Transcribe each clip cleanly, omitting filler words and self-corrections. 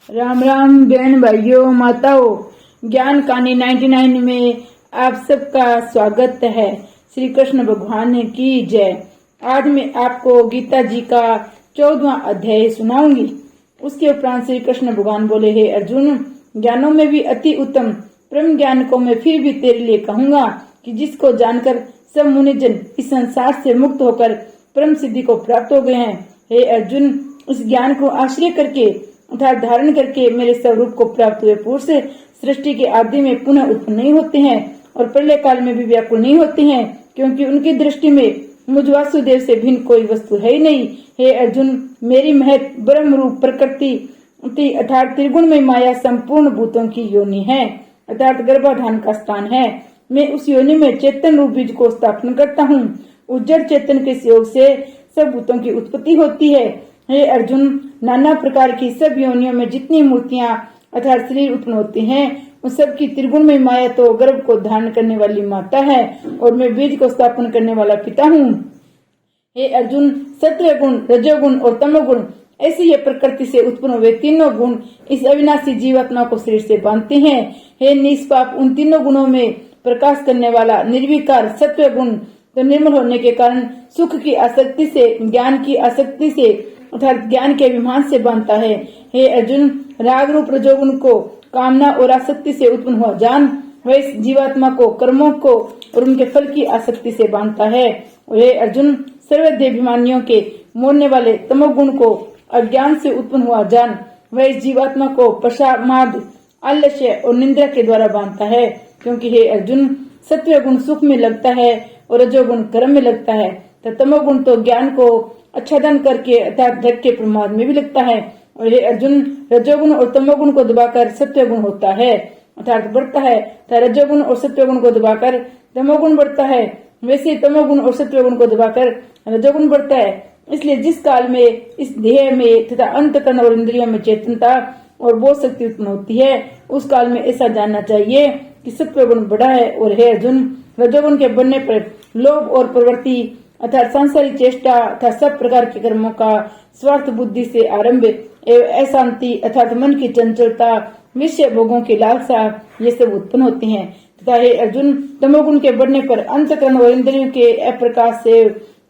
राम राम बहन भाइयों माताओं, ज्ञान कहानी 99 में आप सबका स्वागत है। श्री कृष्ण भगवान की जय। आज मैं आपको गीता जी का 14वां अध्याय सुनाऊंगी। उसके उपरांत श्री कृष्ण भगवान बोले, हे अर्जुन, ज्ञानों में भी अति उत्तम परम ज्ञान को मैं फिर भी तेरे लिए कहूंगा कि जिसको जानकर सब मुनिजन इस संसार से मुक्त होकर परम सिद्धि को प्राप्त हो गए हैं। हे अर्जुन, इस ज्ञान को आश्रय करके अर्थात धारण करके मेरे स्वरूप को प्राप्त हुए पुरुष सृष्टि के आदि में पुनः उत्पन्न नहीं होते हैं और प्रलय काल में भी व्याकुल नहीं होते हैं, क्योंकि उनकी दृष्टि में मुझ वासुदेव से भिन्न कोई वस्तु है ही नहीं। हे अर्जुन, मेरी महत ब्रह्म रूप प्रकृति अर्थात त्रिगुण में माया संपूर्ण भूतों की योनि है, अर्थात गर्भाधान का स्थान है। मैं उस योनि में चेतन रूप बीज को स्थापन करता हूँ। उज्जड़ चेतन के सहयोग से सब भूतों की उत्पत्ति होती है। हे अर्जुन, नाना प्रकार की सब योनियों में जितनी मूर्तियां अर्थात शरीर उत्पन्न होते हैं, उन सब की त्रिगुण में माया तो गर्भ को धारण करने वाली माता है और मैं बीज को स्थापन करने वाला पिता हूँ। हे अर्जुन, सत्व गुण, रजोगुण और तमोगुण ऐसे ये प्रकृति से उत्पन्न हुए तीनों गुण इस अविनाशी जीवात्मा को शरीर से बांधते हैं। हे निष्पाप, उन तीनों गुणों में प्रकाश करने वाला निर्विकार सत्व गुण तो निर्मल होने के कारण सुख की आसक्ति से, ज्ञान की आसक्ति से अर्थात ज्ञान के अभिमान से बांधता है। हे अर्जुन, राग रूप रजोगुण को कामना और आसक्ति से उत्पन्न हुआ जान वह इस जीवात्मा को कर्मों को और उनके फल की आसक्ति से बांधता है। हे अर्जुन, सर्वदेहाभिमानियों के मोड़ने वाले तमोगुण को अज्ञान से उत्पन्न हुआ जान वह इस जीवात्मा को प्रसाद, आलस्य और निंद्रा के द्वारा बांधता है, क्योंकि हे अर्जुन, सत्व गुण सुख में लगता है और रजोगुण कर्म में लगता है, तो तमोगुण तो ज्ञान को आच्छादन करके अर्थात ढक के प्रमाद में भी लगता है। और हे अर्जुन, रजोगुण और तमोगुण को दबाकर सत्व गुण होता है अर्थात बढ़ता है, तो रजोगुण और सत्व गुण को दबाकर तमोगुण बढ़ता है, वैसे तमोगुण और सत्व गुण को दबाकर रजोगुण बढ़ता है। इसलिए जिस काल में इस देह में तथा अंतकरण और इंद्रियों में चेतनता और बोध शक्ति उत्पन्न होती है, उस काल में ऐसा जानना चाहिए कि सत्व गुण बढ़ा है। और हे अर्जुन, रजोगुण के बढ़ने पर लोभ और प्रवृत्ति अर्थात सांसारिक चेष्टा तथा सब प्रकार के कर्मों का स्वार्थ बुद्धि से आरंभ एवं अशांति अर्थात मन की चंचलता, विषय भोगों की लालसा, ये सब उत्पन्न होती हैं। तथा हे अर्जुन, तमोगुण के बढ़ने पर अंतकरण और इंद्रियों के अप्रकाश से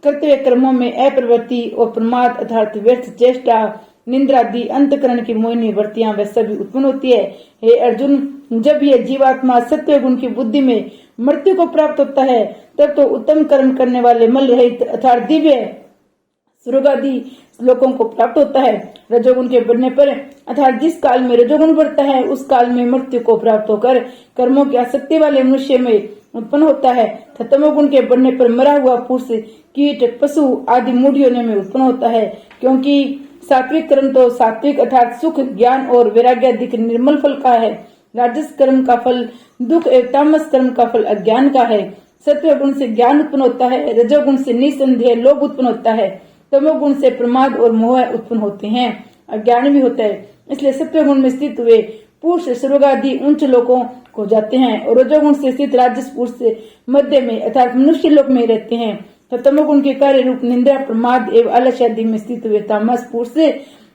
कर्तव्य कर्मों में अप्रवृत्ति और प्रमाद अर्थात व्यर्थ चेष्टा, निंद्रादि अंतकरण की मोहिनी वृत्तियां वे सभी उत्पन्न होती है। हे अर्जुन, जब यह जीवात्मा सत्व गुण की बुद्धि में मृत्यु को प्राप्त होता है, तब तो उत्तम कर्म करने वाले मल रहित अर्थात दिव्य स्वर्ग आदि लोकों को प्राप्त होता है। रजोगुण के बढ़ने पर अर्थात जिस काल में रजोगुण बढ़ता है, उस काल में मृत्यु को प्राप्त होकर कर्मों की आसक्ति वाले मनुष्य में उत्पन्न होता है। तमोगुण के बढ़ने पर मरा हुआ पुरुष कीट, पशु आदि मूढ़ योनि में उत्पन्न होता है, क्योंकि सात्विक कर्म तो सात्विक अर्थात सुख, ज्ञान और वैराग्य अधिक निर्मल फल का है। राजस कर्म का फल दुख एवं तामस कर्म का फल अज्ञान का है। सत्व गुण से ज्ञान उत्पन्न होता है, रजोगुण से निसंदेह लोभ उत्पन्न होता है, तमोगुण से प्रमाद और मोह उत्पन्न होते हैं, अज्ञान भी होता है। इसलिए सत्व गुण में स्थित हुए पुरुष स्वर्ग आदि उच्च लोकों को जाते हैं और रजोगुण से स्थित राजस पुरुष से मध्य में अर्थात मनुष्य लोक में रहते हैं। तो तमोगुण के कार्य रूप निंद्रा, प्रमाद एवं आलस्य आदि में स्थित हुए तामस पुरुष से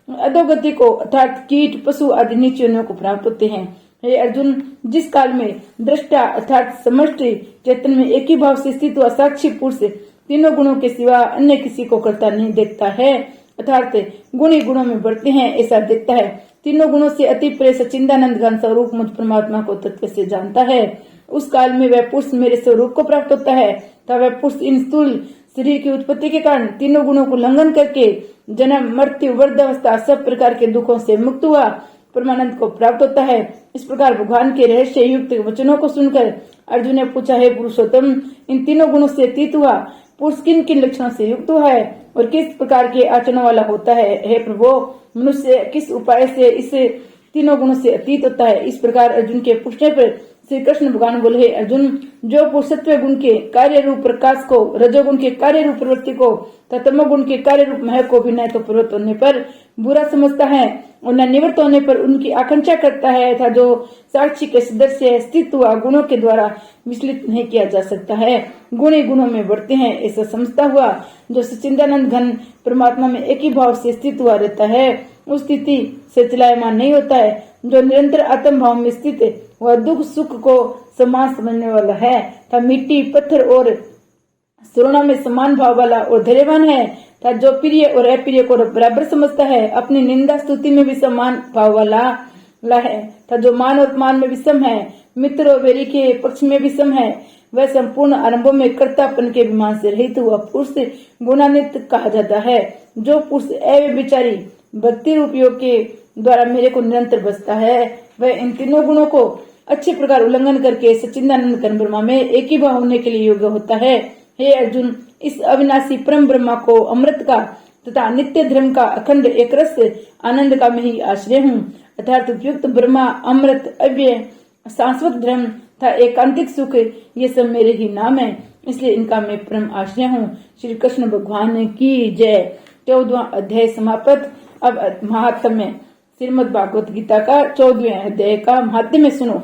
अधोगति को अर्थात कीट, पशु आदि नीच योनियों को प्राप्त होते हैं। हे अर्जुन, जिस काल में दृष्टा अर्थात समष्टि चेतन में एक ही भाव से स्थित हुआ साक्षी पुरुष तीनों गुणों के सिवा अन्य किसी को करता नहीं देखता है अर्थात गुणी गुणों में बढ़ते हैं ऐसा देखता है, तीनों गुणों से अति प्रिय सच्चिदानंद घन स्वरूप मुझ परमात्मा को तत्व से जानता है, उस काल में वह पुरुष मेरे स्वरूप को प्राप्त होता है। तब वह पुरुष इन स्थूल शरीर की उत्पत्ति के कारण तीनों गुणों को उल्लंघन करके जन्म, मृत्यु, वृद्धावस्था सब प्रकार के दुखों से मुक्त हुआ परमानंद को प्राप्त होता है। इस प्रकार भगवान के रहस्य युक्त वचनों को सुनकर अर्जुन ने पूछा, हे पुरुषोत्तम, इन तीनों गुणों से अतीत हुआ पुरुष किन किन लक्षणों से युक्त हुआ है और किस प्रकार के आचरण वाला होता है? हे प्रभु, मनुष्य किस उपाय से इस तीनों गुणों से अतीत होता है? इस प्रकार अर्जुन के पूछने पर श्री कृष्ण भगवान बोले, हे अर्जुन, जो पुरुष सत्व गुण के कार्य रूप प्रकाश को, रजोगुण के कार्य रूप प्रवृत्ति को तथा तमोगुण के कार्य रूप मह को भी न तो प्रवृत्त होने पर बुरा समझता है और न निवृत्त होने पर उनकी आकांक्षा करता है, तथा जो साक्षी के सदस्य स्थित हुआ गुणों के द्वारा विचलित नहीं किया जा सकता है, गुणी गुणों में बढ़ते हैं ऐसा समझता हुआ जो सच्चिदानंद घन परमात्मा में एक ही भाव से स्थित हुआ रहता है, उस स्थिति से चलायमान नहीं होता है। जो निरंतर आत्म भाव में स्थित है वह दुख सुख को समान समझने वाला है तथा मिट्टी पत्थर और सुवर्ण में समान भाव वाला और धैर्यवान है तथा जो प्रिय और अप्रिय को बराबर समझता है, अपनी निंदा स्तुति में भी समान भाव वाला है तथा जो मान और अपमान में विषम है, मित्र और वैरी के पक्ष में विषम है, वह संपूर्ण आरंभों में कर्तापन के अभिमान से रहित हुआ पुरुष गुणान्वित कहा जाता है। जो पुरुष अव्यभिचारी भक्ति रूप योग के द्वारा मेरे को निरंतर बसता है, वह इन तीनों गुणों को अच्छे प्रकार उल्लंघन करके सच्चिदानंद घन ब्रह्मा में एक ही भाव होने के लिए योग्य होता है। हे अर्जुन, इस अविनाशी परम ब्रह्मा को अमृत का तथा नित्य धर्म का अखंड एक रस आनंद का मैं ही आश्रय हूँ। अर्थात उपयुक्त ब्रह्मा, अमृत, अव्यय, शाश्वत धर्म तथा एकांतिक सुख, ये सब मेरे ही नाम है, इसलिए इनका मैं परम आश्रय हूँ। श्री कृष्ण भगवान की जय। 14वां अध्याय समाप्त। अब महात्म्य श्रीमद् भागवत गीता का 14वें अध्याय का महात्म्य सुनो।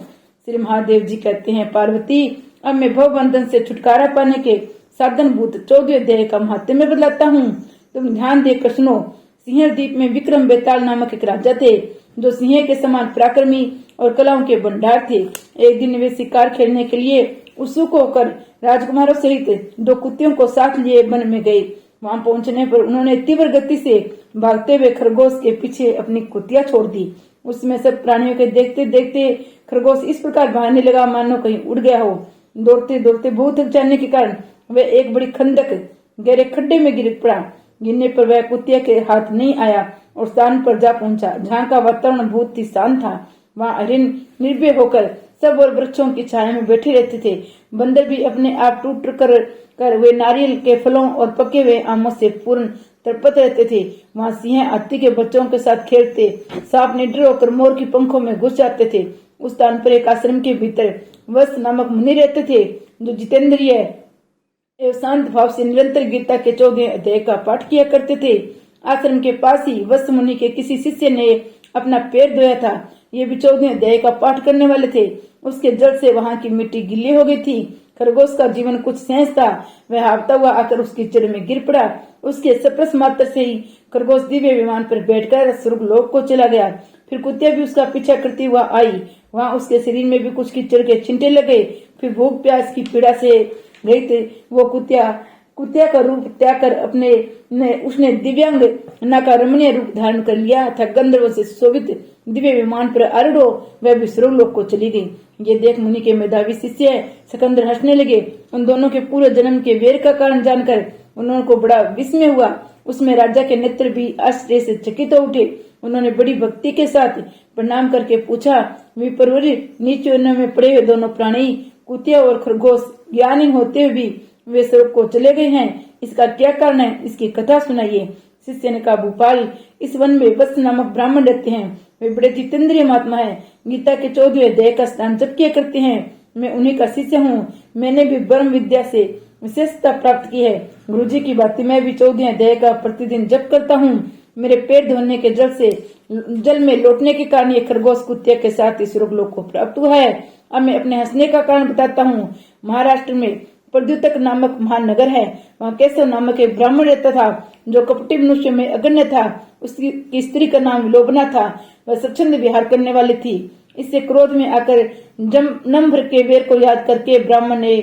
श्री महादेव जी कहते हैं, पार्वती, अब मैं भव बंधन से छुटकारा पाने के साधन भूत 14वें अध्याय का महात्म्य बतलाता हूँ। तुम ध्यान देकर सुनो। सिंहर द्वीप में विक्रम बेताल नामक एक राजा थे, जो सिंह के समान पराक्रमी और कलाओं के भंडार थे। एक दिन वे शिकार खेलने के लिए उत्सुक होकर राजकुमारों सहित 2 कुत्तियों को साथ लिए वन में गए। वहां पहुंचने पर उन्होंने तीव्र गति से भागते हुए खरगोश के पीछे अपनी कुतिया छोड़ दी। उसमें सब प्राणियों के देखते देखते खरगोश इस प्रकार भागने लगा मानो कहीं उड़ गया हो। दौड़ते दौड़ते बहुत थक जाने के कारण वह एक बड़ी खंदक गहरे खड्डे में गिर पड़ा। गिरने पर वह कुतिया के हाथ नहीं आया और स्थान पर जा पहुंचा जहाँ का वातावरण बहुत ही शांत था। वहाँ हरिण निर्भय होकर सब और वृक्षों की छाया में बैठे रहते थे। बंदर भी अपने आप टूट कर वे नारियल के फलों और पके हुए आमों से पूर्ण तड़पत रहते थे। वहाँ सिंह हाथी के बच्चों के साथ खेलते, सांप निडर होकर मोर की पंखों में घुस जाते थे। उस स्थान पर एक आश्रम के भीतर वत्स नामक मुनि रहते थे, जो जितेंद्रिय एवं शांत भाव से निरंतर गीता के 14वें अध्याय का पाठ किया करते थे। आश्रम के पास ही वत्स मुनि के किसी शिष्य ने अपना पैर धोया था। ये भी 14वें अध्याय का पाठ करने वाले थे। उसके जल से वहां की मिट्टी गीली हो गई थी। खरगोश का जीवन कुछ सहज था। वह हाफता हुआ आकर उसकी जड़ में गिर पड़ा। उसके स्पर्श मात्र से ही खरगोश दिव्य विमान पर बैठकर स्वर्ग लोक को चला गया। फिर कुतिया भी उसका पीछा करती हुआ आई। वहां उसके शरीर में भी कुछ कीचड़ के छिंटे लगे। फिर भूख प्यास की पीड़ा से रहित वो कुतिया का रूप त्याग कर उसने दिव्यांग का रमणीय रूप धारण कर लिया था। गंधर्व से शोभित दिव्य विमान पर आरूढ़ हो वह भी स्वर्गलोक को चली गई। ये देख मुनि के मेधावी शिष्य सिकंदर हंसने लगे। उन दोनों के पूरे जन्म के वेर का कारण जानकर उन्होंने को बड़ा विस्मय हुआ। उसमें राजा के नेत्र भी आश्चर्य से चकित हो उठे। उन्होंने बड़ी भक्ति के साथ प्रणाम करके पूछा, विप्रवरी नीचे में पड़े हुए दोनों प्राणी कुतिया और खरगोश ज्ञानी होते हुए भी वे स्वर्ग को चले गए हैं, इसका क्या कारण है? इसकी कथा सुनाइए। शिष्य ने कहा, भूपाल, इस वन में वत्स नामक ब्राह्मण रहते हैं। वे बड़े जितेंद्रिय महात्मा है, गीता के 14वें अध्याय का स्नान जप किया करते हैं। मैं उन्हीं का शिष्य हूँ। मैंने भी ब्रह्म विद्या से विशेषता प्राप्त की है। गुरु जी की बात मैं भी 14वें अध्याय का प्रतिदिन जप करता हूँ। मेरे पेट धोने के जल में लौटने के कारण ये खरगोश कुतिया के साथ इस स्वर्गलोक को प्राप्त हुआ है। अब मैं अपने हंसने का कारण बताता हूँ। महाराष्ट्र में प्रद्युतक नामक महानगर है। वहाँ केशव नामक एक ब्राह्मण रहता था, जो कपटी मनुष्य में अगण्य था। उसकी स्त्री का नाम विलोबना था। वह स्वच्छंद विहार करने वाली थी। इससे क्रोध में आकर नम्र के वेर को याद करके ब्राह्मण ने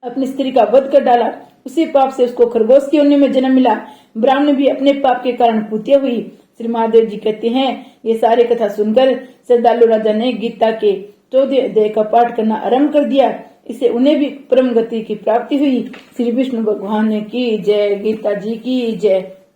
अपनी स्त्री का वध कर डाला। उसी पाप से उसको खरगोश की योनि में जन्म मिला। ब्राह्मण भी अपने पाप के कारण कुतिया हुई। श्री महादेव जी कहते हैं, ये सारी कथा सुनकर श्रद्धालु राजा ने गीता के 14वें अध्याय का पाठ करना आरंभ कर दिया। इससे उन्हें भी परम गति की प्राप्ति हुई। श्री विष्णु भगवान की जय। गीता जी की जय।